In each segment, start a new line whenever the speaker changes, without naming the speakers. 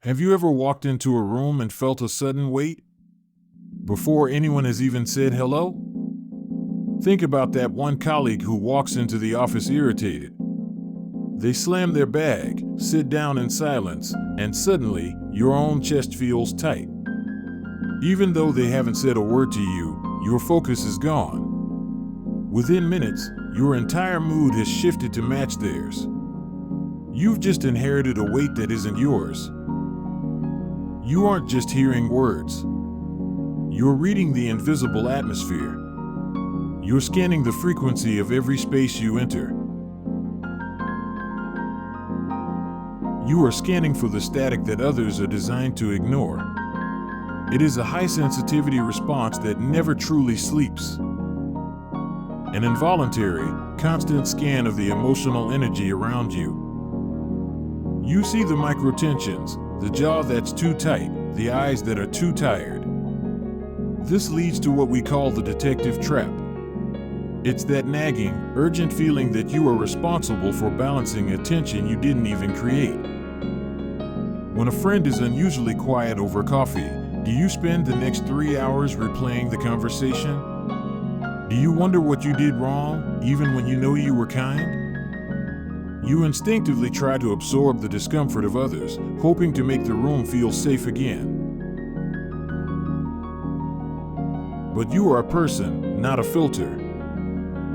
Have you ever walked into a room and felt a sudden weight before anyone has even said hello? Think about that one colleague who walks into the office irritated. They slam their bag, sit down in silence, and suddenly your own chest feels tight. Even though they haven't said a word to you, your focus is gone. Within minutes, your entire mood has shifted to match theirs. You've just inherited a weight that isn't yours. You aren't just hearing words. You're reading the invisible atmosphere. You're scanning the frequency of every space you enter. You are scanning for the static that others are designed to ignore. It is a high-sensitivity response that never truly sleeps. An involuntary, constant scan of the emotional energy around you. You see the microtensions, the jaw that's too tight, the eyes that are too tired. This leads to what we call the detective trap. It's that nagging, urgent feeling that you are responsible for balancing a tension you didn't even create. When a friend is unusually quiet over coffee, do you spend the next 3 hours replaying the conversation? Do you wonder what you did wrong, even when you know you were kind? You instinctively try to absorb the discomfort of others, hoping to make the room feel safe again. But you are a person, not a filter.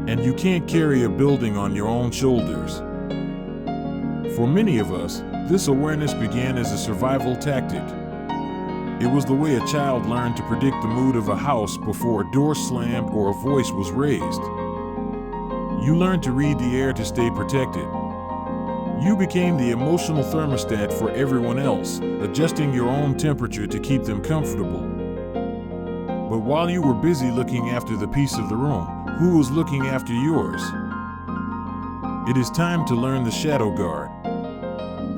And you can't carry a building on your own shoulders. For many of us, this awareness began as a survival tactic. It was the way a child learned to predict the mood of a house before a door slammed or a voice was raised. You learned to read the air to stay protected. You became the emotional thermostat for everyone else, adjusting your own temperature to keep them comfortable. But while you were busy looking after the peace of the room, who was looking after yours? It is time to learn the shadow guard.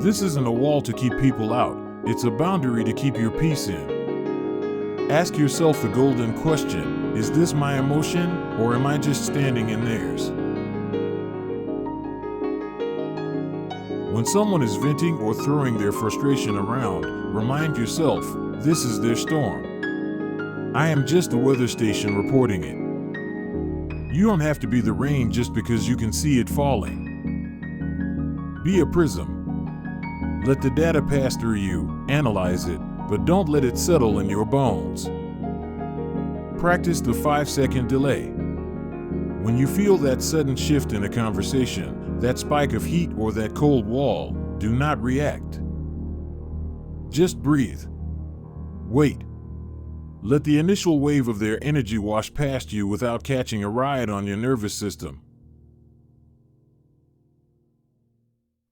This isn't a wall to keep people out, it's a boundary to keep your peace in. Ask yourself the golden question: is this my emotion, or am I just standing in theirs? When someone is venting or throwing their frustration around, remind yourself, this is their storm. I am just a weather station reporting it. You don't have to be the rain just because you can see it falling. Be a prism. Let the data pass through you, analyze it, but don't let it settle in your bones. Practice the 5-second delay. When you feel that sudden shift in a conversation, that spike of heat or that cold wall, do not react. Just breathe. Wait. Let the initial wave of their energy wash past you without catching a riot on your nervous system.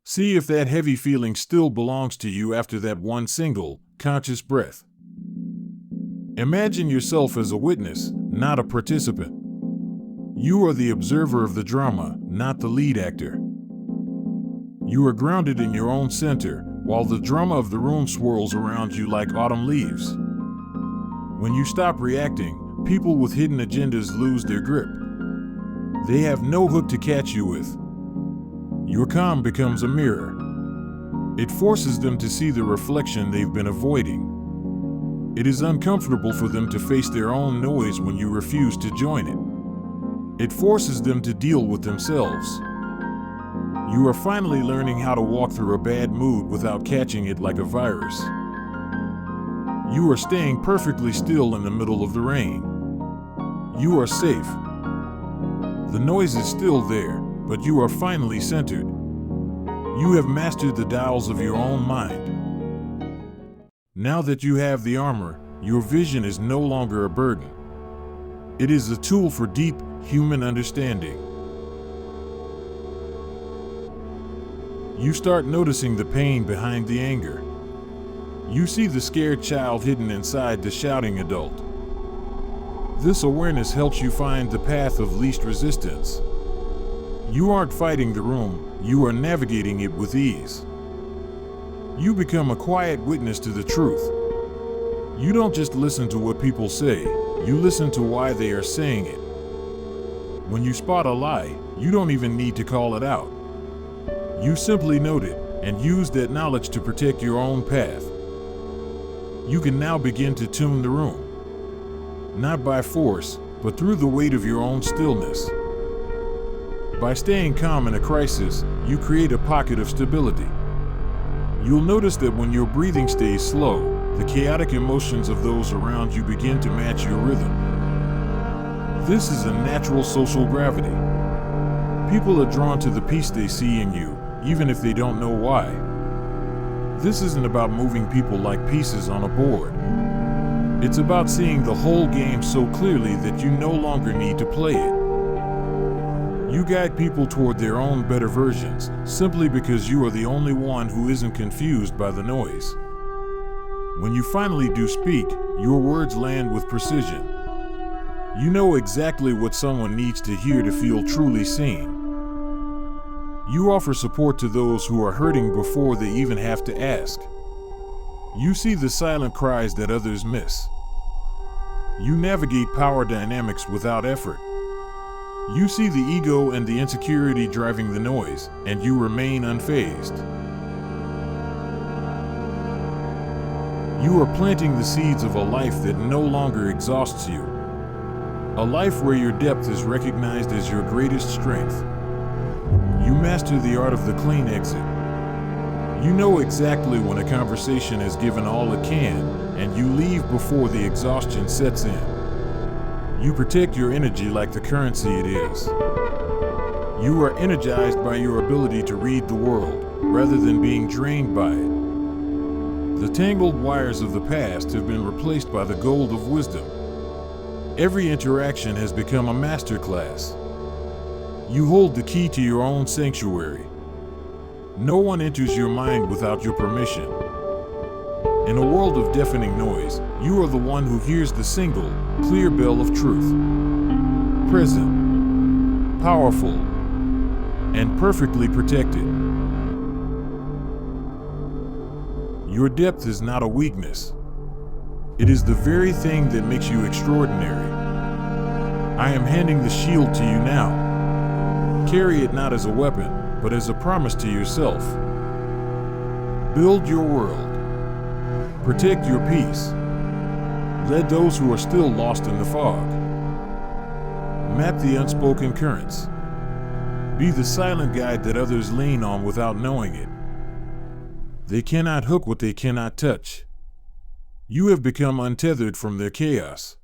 See if that heavy feeling still belongs to you after that one single, conscious breath. Imagine yourself as a witness, not a participant. You are the observer of the drama, not the lead actor. You are grounded in your own center, while the drama of the room swirls around you like autumn leaves. When you stop reacting, people with hidden agendas lose their grip. They have no hook to catch you with. Your calm becomes a mirror. It forces them to see the reflection they've been avoiding. It is uncomfortable for them to face their own noise when you refuse to join it. It forces them to deal with themselves. You are finally learning how to walk through a bad mood without catching it like a virus. You are staying perfectly still in the middle of the rain. You are safe. The noise is still there, but you are finally centered. You have mastered the dials of your own mind. Now that you have the armor, your vision is no longer a burden. It is a tool for deep, human understanding. You start noticing the pain behind the anger. You see the scared child hidden inside the shouting adult. This awareness helps you find the path of least resistance. You aren't fighting the room, you are navigating it with ease. You become a quiet witness to the truth. You don't just listen to what people say, you listen to why they are saying it. When you spot a lie, you don't even need to call it out. You simply note it and use that knowledge to protect your own path. You can now begin to tune the room. Not by force, but through the weight of your own stillness. By staying calm in a crisis, you create a pocket of stability. You'll notice that when your breathing stays slow, the chaotic emotions of those around you begin to match your rhythm. This is a natural social gravity. People are drawn to the peace they see in you, even if they don't know why. This isn't about moving people like pieces on a board. It's about seeing the whole game so clearly that you no longer need to play it. You guide people toward their own better versions, simply because you are the only one who isn't confused by the noise. When you finally do speak, your words land with precision. You know exactly what someone needs to hear to feel truly seen. You offer support to those who are hurting before they even have to ask. You see the silent cries that others miss. You navigate power dynamics without effort. You see the ego and the insecurity driving the noise, and you remain unfazed. You are planting the seeds of a life that no longer exhausts you. A life where your depth is recognized as your greatest strength. You master the art of the clean exit. You know exactly when a conversation has given all it can, and you leave before the exhaustion sets in. You protect your energy like the currency it is. You are energized by your ability to read the world, rather than being drained by it. The tangled wires of the past have been replaced by the gold of wisdom. Every interaction has become a masterclass. You hold the key to your own sanctuary. No one enters your mind without your permission. In a world of deafening noise, you are the one who hears the single, clear bell of truth. Present, powerful, and perfectly protected. Your depth is not a weakness. It is the very thing that makes you extraordinary. I am handing the shield to you now. Carry it not as a weapon, but as a promise to yourself. Build your world. Protect your peace. Lead those who are still lost in the fog. Map the unspoken currents. Be the silent guide that others lean on without knowing it. They cannot hook what they cannot touch. You have become untethered from their chaos.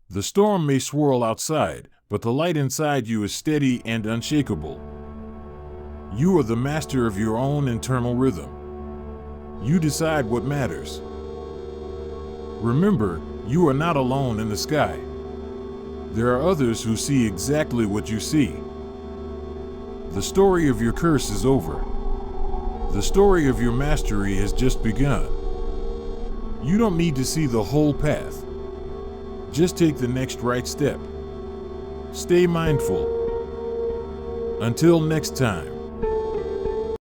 The storm may swirl outside, but the light inside you is steady and unshakable. You are the master of your own internal rhythm. You decide what matters. Remember, you are not alone in the sky. There are others who see exactly what you see. The story of your curse is over. The story of your mastery has just begun. You don't need to see the whole path. Just take the next right step. Stay mindful. Until next time.